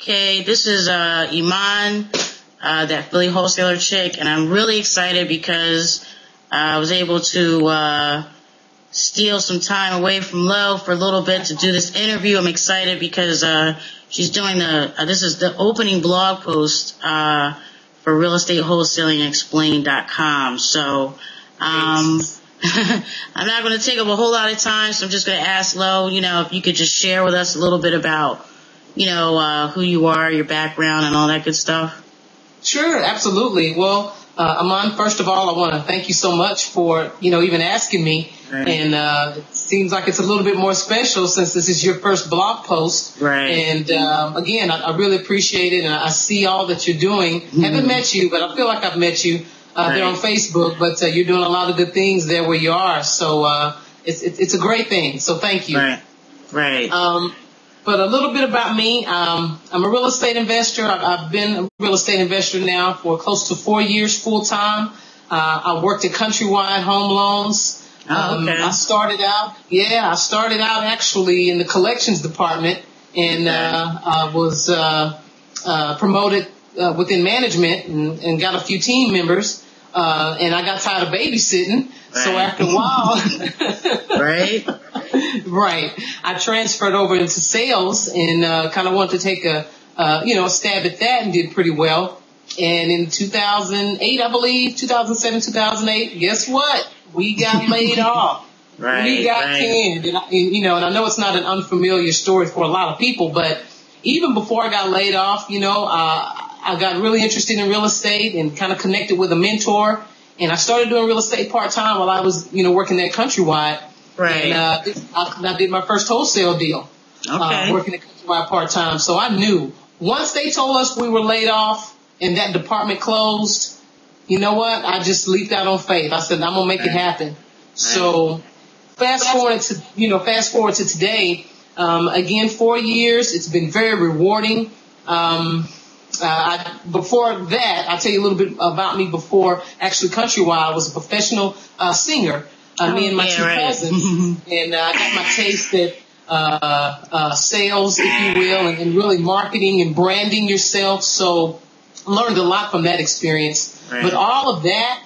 Okay, this is Iman, that Philly wholesaler chick, and I'm really excited because I was able to steal some time away from Lo for a little bit to do this interview. I'm excited because she's doing this is the opening blog post for realestateWholesalingExplained.com. So I'm not going to take up a whole lot of time, so I'm just going to ask Lo, if you could just share with us a little bit about who you are, your background, and all that good stuff. Sure, absolutely. Well, Aman, first of all, I want to thank you so much for, even asking me. Right. And it seems like it's a little bit more special since this is your first blog post. Right. And again, I really appreciate it, and I see all that you're doing. Haven't met you, but I feel like I've met you there on Facebook. But you're doing a lot of good things there where you are. So it's a great thing. So thank you. Right. But a little bit about me. I'm a real estate investor. I've been a real estate investor now for close to 4 years full time. I worked at Countrywide Home Loans. Okay. I started out actually in the collections department, and I was promoted within management and got a few team members. And I got tired of babysitting. Right. So after a while, Right. I transferred over into sales and kind of wanted to take a stab at that, and did pretty well. And in 2008, I believe, 2007, 2008, guess what? We got laid off. We got canned. And I know it's not an unfamiliar story for a lot of people, but even before I got laid off, I got really interested in real estate and kind of connected with a mentor. And I started doing real estate part-time while I was, working at Countrywide. Right. And I did my first wholesale deal. Okay. Working at Countrywide part-time. So I knew once they told us we were laid off and that department closed, you know what? I just leaped out on faith. I said, I'm going to make it happen. So fast forward to today. Again, 4 years. It's been very rewarding. Before that, I'll tell you a little bit about me. Before actually Countrywide, I was a professional singer. Me and my two cousins, and I got my taste at sales, if you will, and really marketing and branding yourself. So learned a lot from that experience. Right. But all of that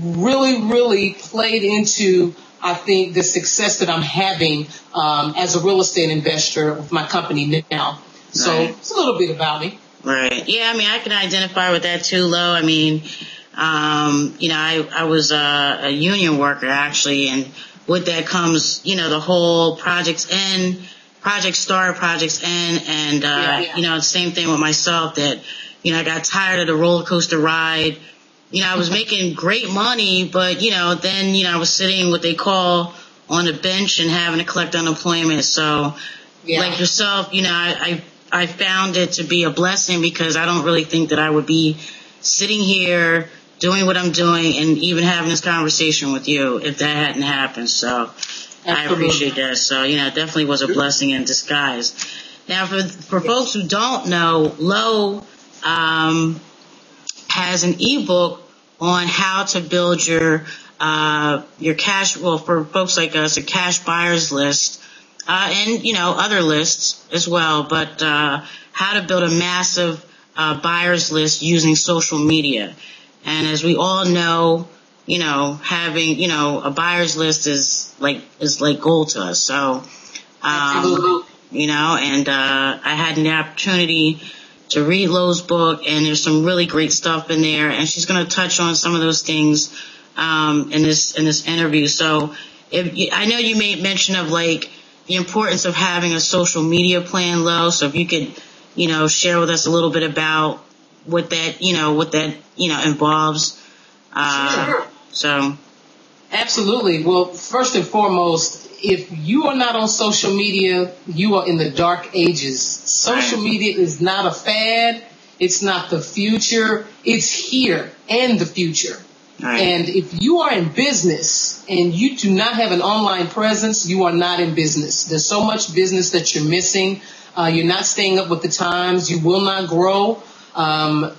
really, really played into, I think, the success that I'm having as a real estate investor with my company now. So it's a little bit about me. Right. Yeah, I can identify with that too, Lo. I was a union worker actually, and with that comes, the whole projects end, projects start, projects end, and the same thing with myself that, I got tired of the roller coaster ride. I was making great money, but, then, I was sitting what they call on a bench and having to collect unemployment. So like yourself, I found it to be a blessing because I don't really think that I would be sitting here doing what I'm doing and even having this conversation with you if that hadn't happened. So I appreciate that. So, it definitely was a blessing in disguise. Now, for folks who don't know, Lo has an ebook on how to build your cash, well, for folks like us, a cash buyers list. And, other lists as well, but how to build a massive buyers list using social media. And as we all know, having, a buyers list is like gold to us. So, and I had an opportunity to read Lo's book, and there's some really great stuff in there, and she's going to touch on some of those things in this interview. So I know you made mention of the importance of having a social media plan, Lo. So if you could, share with us a little bit about what that involves. Sure. So. Absolutely. Well, first and foremost, if you are not on social media, you are in the dark ages. Social media is not a fad. It's not the future. It's here and the future. Right. And if you are in business and you do not have an online presence, you are not in business. There's so much business that you're missing. You're not staying up with the times. You will not grow.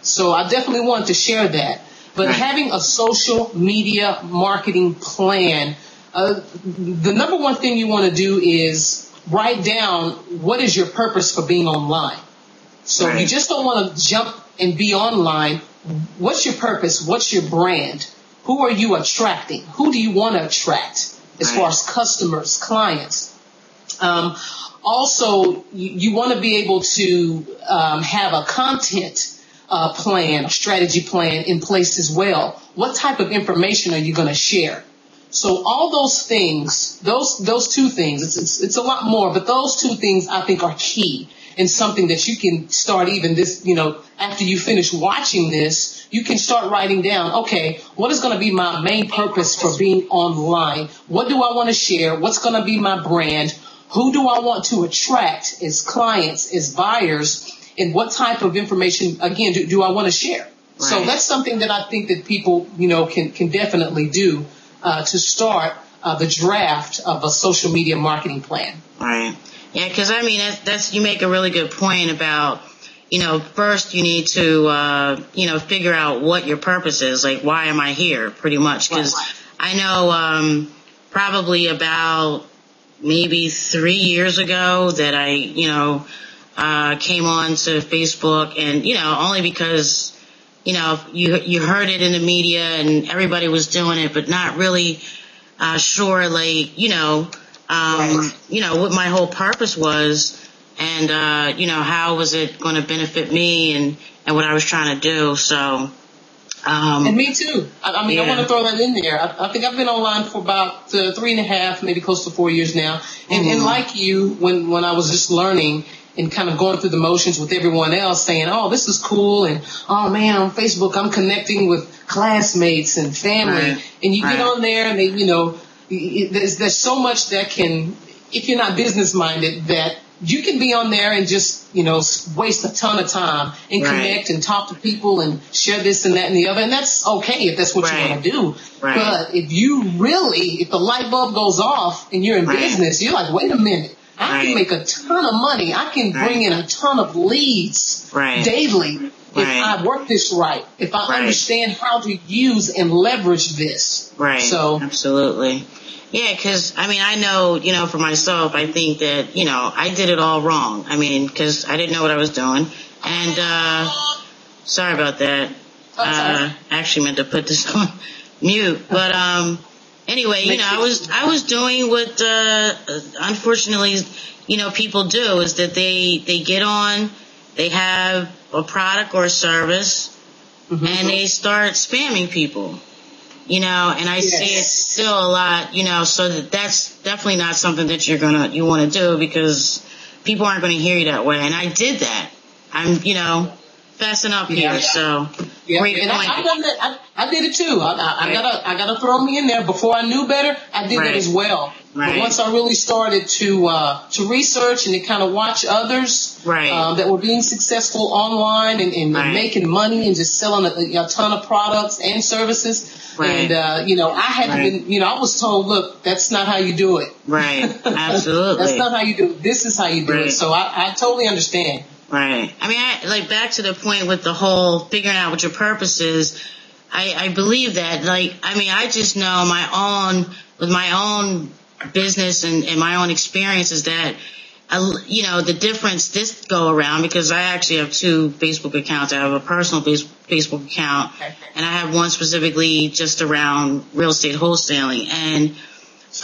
So I definitely want to share that. But having a social media marketing plan, the number one thing you want to do is write down what is your purpose for being online. So you just don't want to jump and be online. What's your purpose? What's your brand? Who are you attracting? Who do you want to attract as far as customers, clients? Also, you want to be able to have a content plan, strategy plan in place as well. What type of information are you going to share? So all those things, those two things, it's a lot more, but those two things I think are key and something that you can start even this, after you finish watching this, you can start writing down, okay, what is going to be my main purpose for being online? What do I want to share? What's going to be my brand? Who do I want to attract as clients, as buyers? And what type of information, again, do I want to share? Right. So that's something that I think that people, can definitely do to start the draft of a social media marketing plan. Right. Yeah, because that's you make a really good point about, first you need to, figure out what your purpose is. Like, why am I here? Pretty much, because I know probably about maybe 3 years ago that I came on to Facebook, and only because you heard it in the media and everybody was doing it, but not really sure, like what my whole purpose was, and how was it going to benefit me and what I was trying to do. So and me too. I want to throw that in there. I think I've been online for about 3.5, maybe close to 4 years now. And like you, when I was just learning and kind of going through the motions with everyone else saying, oh, this is cool. And, oh, man, on Facebook, I'm connecting with classmates and family. Right. And you get on there and they, there's so much that can, if you're not business minded, that you can be on there and just, waste a ton of time and connect and talk to people and share this and that and the other. And that's okay if that's what you want to do. Right. But if the light bulb goes off and you're in business, you're like, wait a minute. I can make a ton of money. I can bring in a ton of leads daily if I work this right, if I understand how to use and leverage this. Right. So absolutely. Yeah, because, I know, for myself, I think that, I did it all wrong. Because I didn't know what I was doing. And, sorry about that. I actually meant to put this on mute. But, anyway, I was doing what, unfortunately, people do, is that they get on, they have a product or a service, and they start spamming people. And I see it still a lot, so that's definitely not something that you want to do, because people aren't going to hear you that way. And I did that. I'm, fessing up here, so great point. I've done that. I did it too. I gotta throw me in there. Before I knew better, I did that as well. Right. But once I really started to research and to kind of watch others that were being successful online and making money and just selling a ton of products and services. Right. And, I had been, I was told, look, that's not how you do it. Right. Absolutely. That's not how you do it. This is how you do it. So I totally understand. Right. Back to the point with the whole figuring out what your purpose is, I believe that, I just know with my own business and my own experiences that, the difference this go around, because I actually have 2 Facebook accounts. I have a personal Facebook account, and I have one specifically just around real estate wholesaling. And,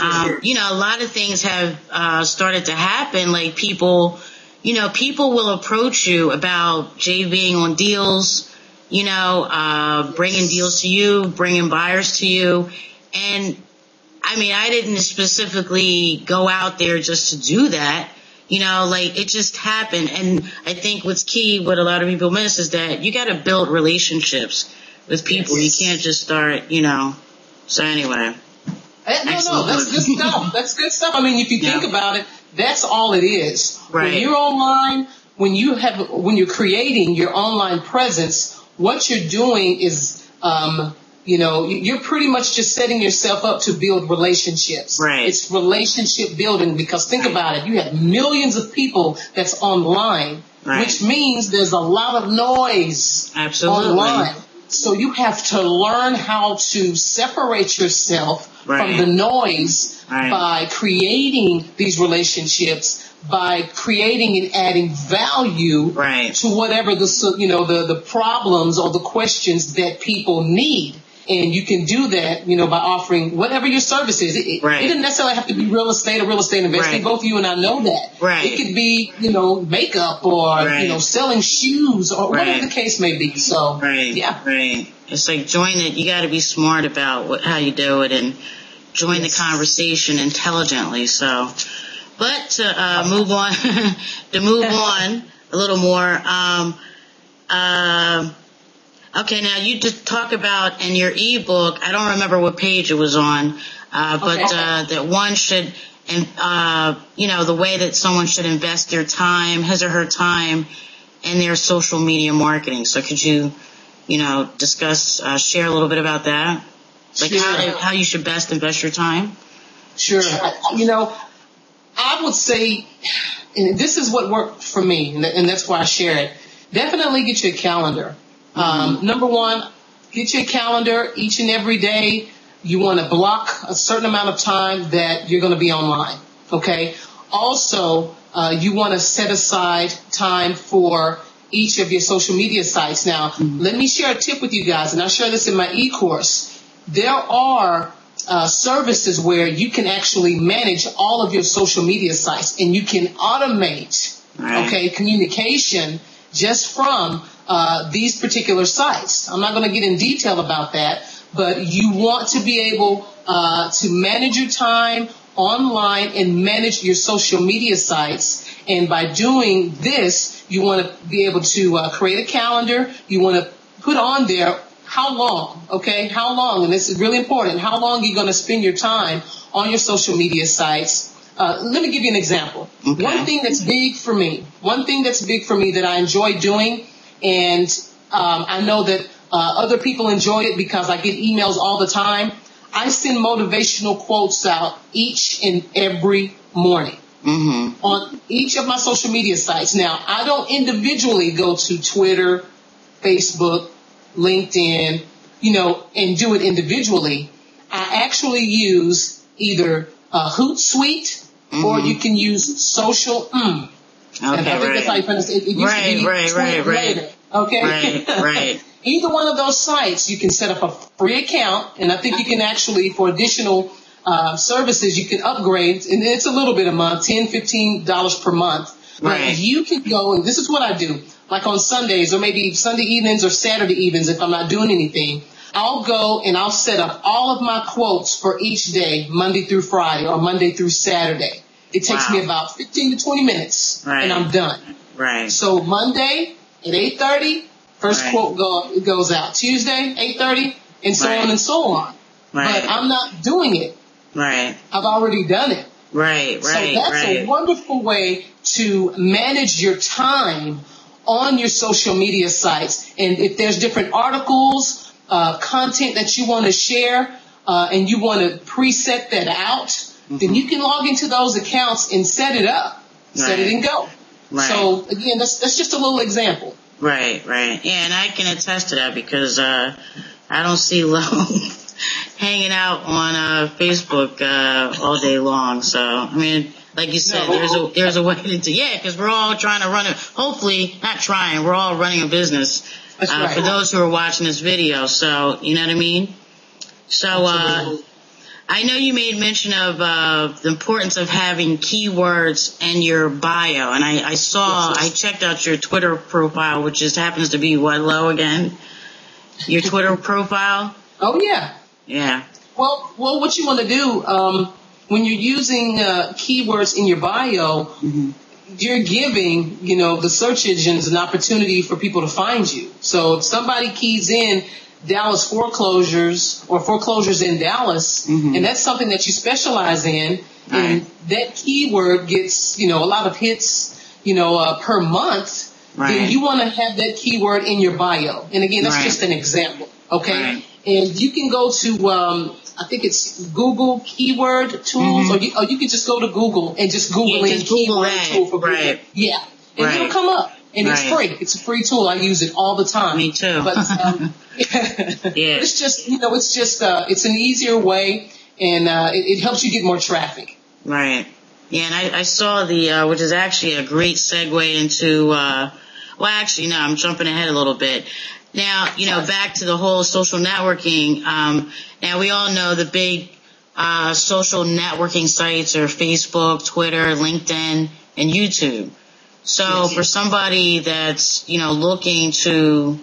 a lot of things have started to happen, like people will approach you about JVing on deals, bringing deals to you, bringing buyers to you. And I didn't specifically go out there just to do that. It just happened. And I think what's key, what a lot of people miss, is that you got to build relationships with people. You can't just start, so anyway. No, that's good stuff. That's good stuff. If you think about it, that's all it is. Right. When you're online, when you're creating your online presence, what you're doing is, you're pretty much just setting yourself up to build relationships. Right. It's relationship building, because think about it. You have millions of people that's online, which means there's a lot of noise online. So you have to learn how to separate yourself from the noise by creating these relationships, by creating and adding value to whatever the problems or the questions that people need. And you can do that, by offering whatever your service is. It doesn't necessarily have to be real estate or real estate investing. Both you and I know that. It could be, makeup or, selling shoes or whatever the case may be. So, It's like join it. You got to be smart about how you do it and join the conversation intelligently. So, but to move on, a little more, okay, now you just talk about in your ebook, I don't remember what page it was on, that one should, the way that someone should invest their time, his or her time, in their social media marketing. So could you, discuss, share a little bit about that? Like how you should best invest your time? Sure. I would say, and this is what worked for me, and that's why I share it. Definitely get you a calendar. Number one, get your calendar each and every day. You want to block a certain amount of time that you're going to be online. Okay. Also, you want to set aside time for each of your social media sites. Now, let me share a tip with you guys, and I'll share this in my e-course. There are services where you can actually manage all of your social media sites, and you can automate, communication just from these particular sites. I'm not going to get in detail about that, but you want to be able to manage your time online and manage your social media sites. And by doing this, you want to be able to create a calendar. You want to put on there how long, how long, and this is really important, how long you're going to spend your time on your social media sites. Let me give you an example. Okay. One thing that's big for me that I enjoy doing, and I know that other people enjoy it because I get emails all the time. I send motivational quotes out each and every morning on each of my social media sites. Now, I don't individually go to Twitter, Facebook, LinkedIn, and do it individually. I actually use either Hootsuite or you can use Social. Okay, and I think that's how you pronounce it. It used to be right. Okay. Right. Either one of those sites, you can set up a free account, and I think you can actually, for additional services, you can upgrade, and it's a little bit a month, $10, $15 per month. But you can go, and this is what I do, like on Sundays or maybe Sunday evenings or Saturday evenings if I'm not doing anything. I'll go and I'll set up all of my quotes for each day, Monday through Friday or Monday through Saturday. It takes me about 15 to 20 minutes, and I'm done. So Monday at 8:30, first quote goes out. Tuesday, 8:30, and so on and so on. But I'm not doing it. I've already done it. So that's a wonderful way to manage your time on your social media sites. And if there's different articles, content that you want to share, and you want to preset that out, then you can log into those accounts and set it up, set it and go. So again, that's just a little example. Right. Yeah, and I can attest to that because I don't see Lo hanging out on Facebook all day long. So I mean, like you said, there's a way to because we're all trying to run it. Hopefully, not trying. We're all running a business. For those who are watching this video. So you know what I mean. So I know you made mention of the importance of having keywords in your bio, and I saw I checked out your Twitter profile, which happens to be what, Lo, again? Your Twitter profile? Oh yeah. Yeah. Well, what you want to do when you're using keywords in your bio, you're giving the search engines an opportunity for people to find you. So if somebody keys in Dallas foreclosures or foreclosures in Dallas, and that's something that you specialize in, and that keyword gets, a lot of hits, per month, then you want to have that keyword in your bio. And again, that's just an example. Okay. And you can go to, I think it's Google keyword tools, or you can just go to Google and just Google in keyword tool for Google. Yeah. And it'll come up. And it's free. It's a free tool. I use it all the time. Me too. But it's just, it's an easier way, and it helps you get more traffic. Right. Yeah, and I saw the, which is actually a great segue into, well, actually, no, I'm jumping ahead a little bit. Now, back to the whole social networking. Now we all know the big, social networking sites are Facebook, Twitter, LinkedIn, and YouTube. So for somebody that's, looking to,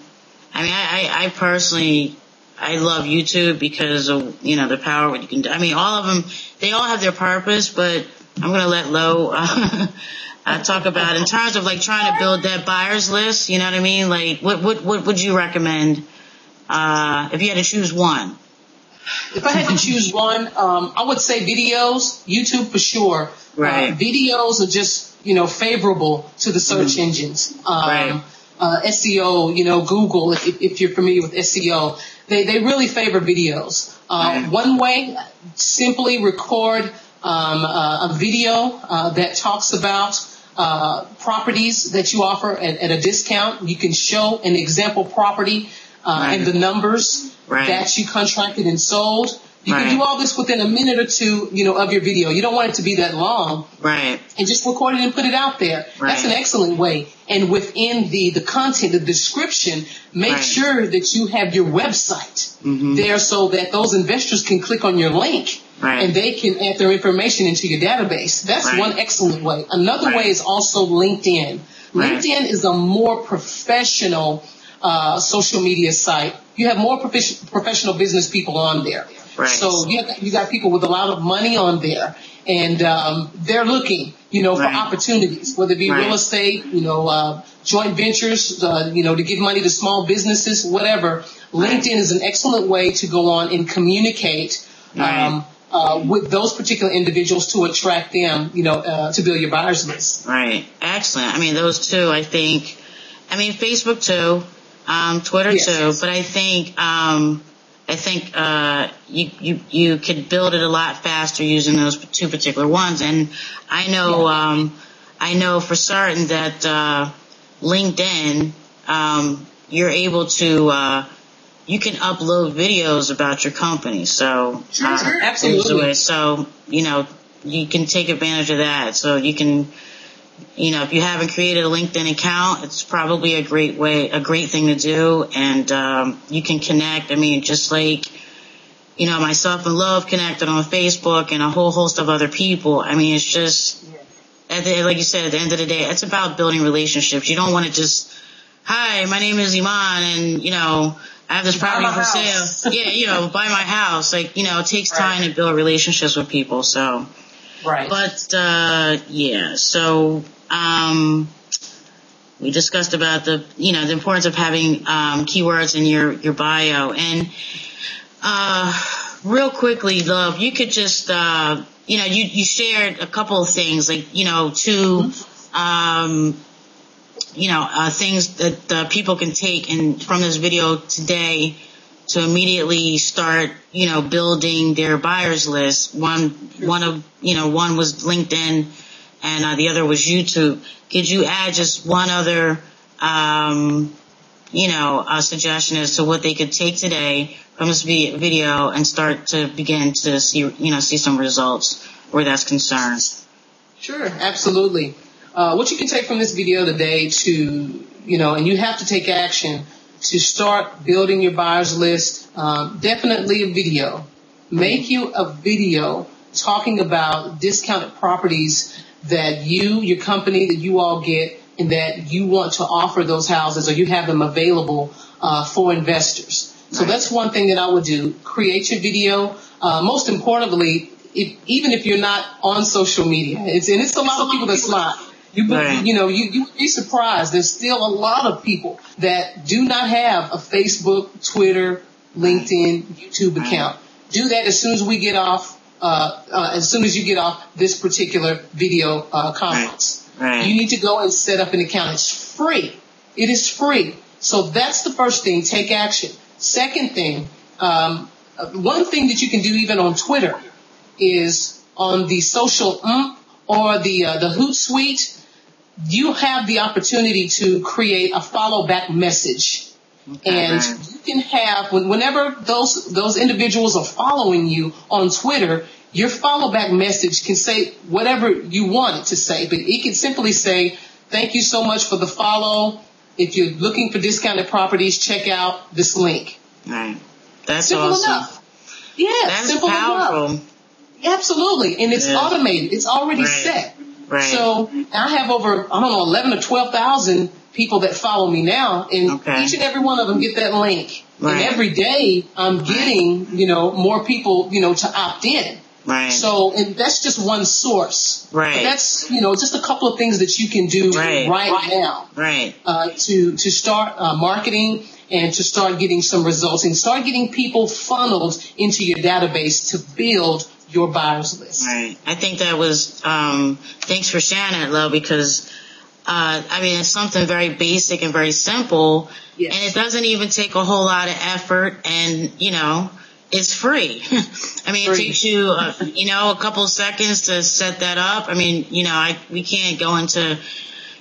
I personally, I love YouTube because of, the power what you can do. All of them, they all have their purpose, but I'm going to let Lo, talk about in terms of like trying to build that buyers list. You know what I mean? Like, what would you recommend, if you had to choose one? If I had to choose one, I would say videos, YouTube for sure. Right. Videos are just, favorable to the search engines. Right. SEO, Google, if you're familiar with SEO, they really favor videos. One way, simply record a video that talks about properties that you offer at a discount. You can show an example property and the numbers that you contracted and sold. You can do all this within a minute or two, of your video. You don't want it to be that long. Right. And just record it and put it out there. Right. That's an excellent way. And within the content, the description, make sure that you have your website there so that those investors can click on your link and they can add their information into your database. That's one excellent way. Another way is also LinkedIn. LinkedIn is a more professional social media site. You have more professional business people on there. Right. So you got people with a lot of money on there, and they're looking, for opportunities, whether it be real estate, joint ventures, to give money to small businesses, whatever. LinkedIn is an excellent way to go on and communicate with those particular individuals to attract them, to build your buyers list. Right. Excellent. Those two, I think. Facebook too, Twitter too, but I think you could build it a lot faster using those two particular ones. And I know for certain that LinkedIn, you're able to you can upload videos about your company. So sure, absolutely. So you can take advantage of that. So you can. If you haven't created a LinkedIn account, it's probably a great thing to do. And, you can connect. Just like, myself and Love connected on Facebook and a whole host of other people. It's just, like you said, at the end of the day, it's about building relationships. You don't want to just, hi, my name is Iman and, I have this property for sale. Yeah, buy my house. Like, it takes time to build relationships with people. So. Right. But, so, we discussed about the importance of having, keywords in your bio. And, real quickly, Love, you could just, you shared a couple of things, like, two, things that, people can take from this video today to immediately start, building their buyers list. One was LinkedIn and the other was YouTube. Could you add just one other, suggestion as to what they could take today from this video and start to begin to see some results where that's concerned? Sure, absolutely. What you can take from this video today to, and you have to take action to start building your buyers list, definitely a video. Make you a video talking about discounted properties that your company, that you all get, and that you want to offer those houses, or you have them available for investors. So that's one thing that I would do. Create your video. Most importantly, even if you're not on social media, it's a lot of people that's not. You would be surprised. There's still a lot of people that do not have a Facebook, Twitter, LinkedIn, YouTube account. Do that as soon as we get off, as soon as you get off this particular video conference. Right. You need to go and set up an account. It's free. It is free. So that's the first thing. Take action. Second thing, one thing that you can do even on Twitter is on the social or the Hootsuite. You have the opportunity to create a follow back message. Okay. And you can have, whenever those individuals are following you on Twitter, your follow back message can say whatever you want it to say, but it can simply say, thank you so much for the follow. If you're looking for discounted properties, check out this link. Right. That's simple awesome. enough. Yeah, that's simple powerful. enough. Absolutely. And it's automated. It's already set. Right. So I have over, 11 or 12,000 people that follow me now, and each and every one of them get that link. Right. And every day I'm getting, more people, to opt in. Right. So, and that's just one source. Right. But that's, just a couple of things that you can do right now. Right. To start marketing and to start getting some results and start getting people funneled into your database to build your buyers list. Right. I think that was, thanks for sharing that, Lo, because, it's something very basic and very simple. Yes. And it doesn't even take a whole lot of effort, and, it's free. It takes you, a couple of seconds to set that up. We can't go into,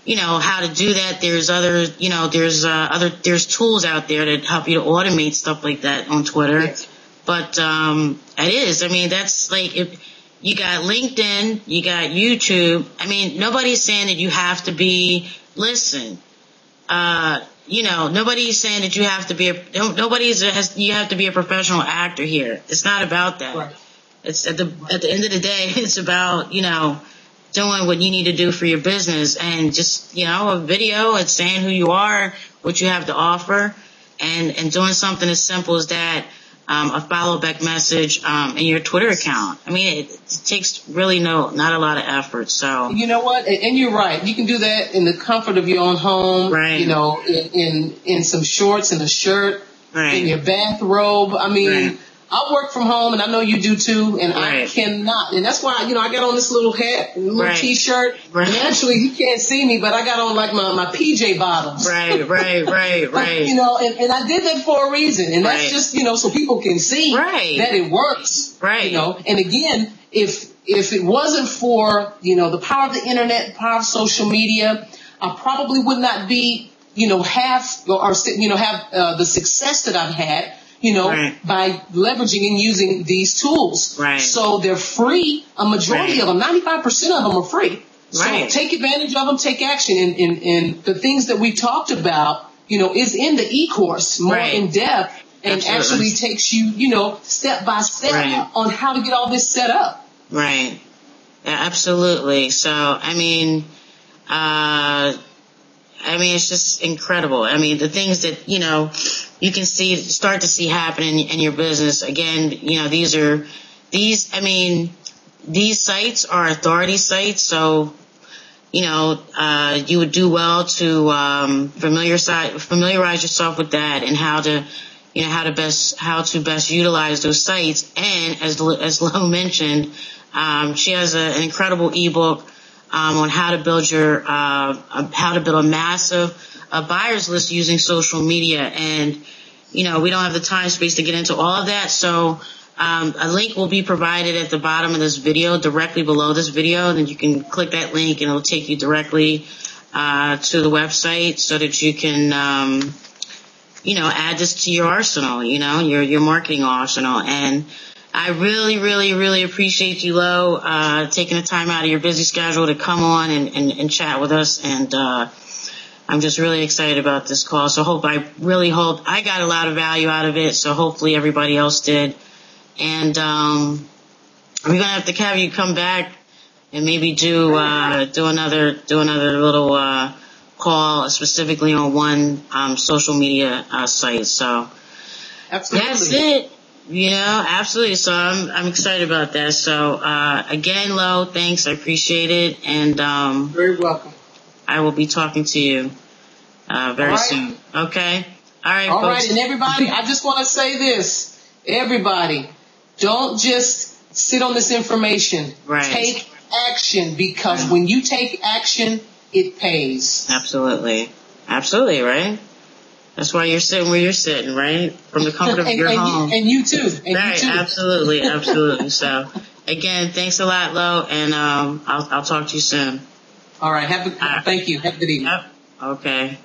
how to do that. There's other, there's tools out there that help you to automate stuff like that on Twitter. Yes. But, it is. That's like, if you got LinkedIn, you got YouTube. Nobody's saying that you have to be, nobody's saying that you have to be you have to be a professional actor here. It's not about that. Right. It's at the end of the day, it's about, doing what you need to do for your business, and just, a video, it's saying who you are, what you have to offer, and doing something as simple as that, a follow back message, in your Twitter account. It takes really not a lot of effort. So you know what, and you're right. You can do that in the comfort of your own home. Right. In some shorts and a shirt. Right. In your bathrobe. Right. I work from home, and I know you do too, and I cannot. And that's why, I got on this little hat, little T-shirt. Right. And actually, you can't see me, but I got on like my PJ bottoms. Right. And I did that for a reason. And that's just, so people can see that it works. Right. And again, if it wasn't for, the power of the internet, the power of social media, I probably would not be, have the success that I've had. By leveraging and using these tools. Right. So they're free. A majority of them, 95% of them are free. So take advantage of them, take action. And the things that we talked about, is in the e-course, more in depth, and actually takes you, step by step on how to get all this set up. Right. Yeah, absolutely. So, it's just incredible. The things that, you can start to see happen in your business. Again, these sites are authority sites. So, you would do well to, familiarize yourself with that, and how to best utilize those sites. And as Lo mentioned, she has an incredible ebook, on how to build a massive buyers list using social media. And, we don't have the time space to get into all of that. So, a link will be provided at the bottom of this video, directly below this video. And then you can click that link, and it'll take you directly, to the website, so that you can, add this to your arsenal, your marketing arsenal. And I really, really, really appreciate you, Lo, taking the time out of your busy schedule to come on and chat with us. And, I'm just really excited about this call. So I really hope I got a lot of value out of it. So hopefully everybody else did. And, we're going to have to have you come back and maybe do another little, call specifically on one, social media, site. So absolutely. That's it. Absolutely. So I'm excited about that. So, again, Lo, thanks. I appreciate it. And, very welcome. I will be talking to you, very soon. Okay. All right. All folks. right. And everybody, I just want to say this. Everybody, don't just sit on this information. Right. Take action, because when you take action, it pays. Absolutely. Absolutely. Right. That's why you're sitting where you're sitting, right? From the comfort of your home. And you too. Right, you too. Absolutely, absolutely. So, again, thanks a lot, Lo, and I'll talk to you soon. All right. Thank you. Have a good evening. Yep. Okay.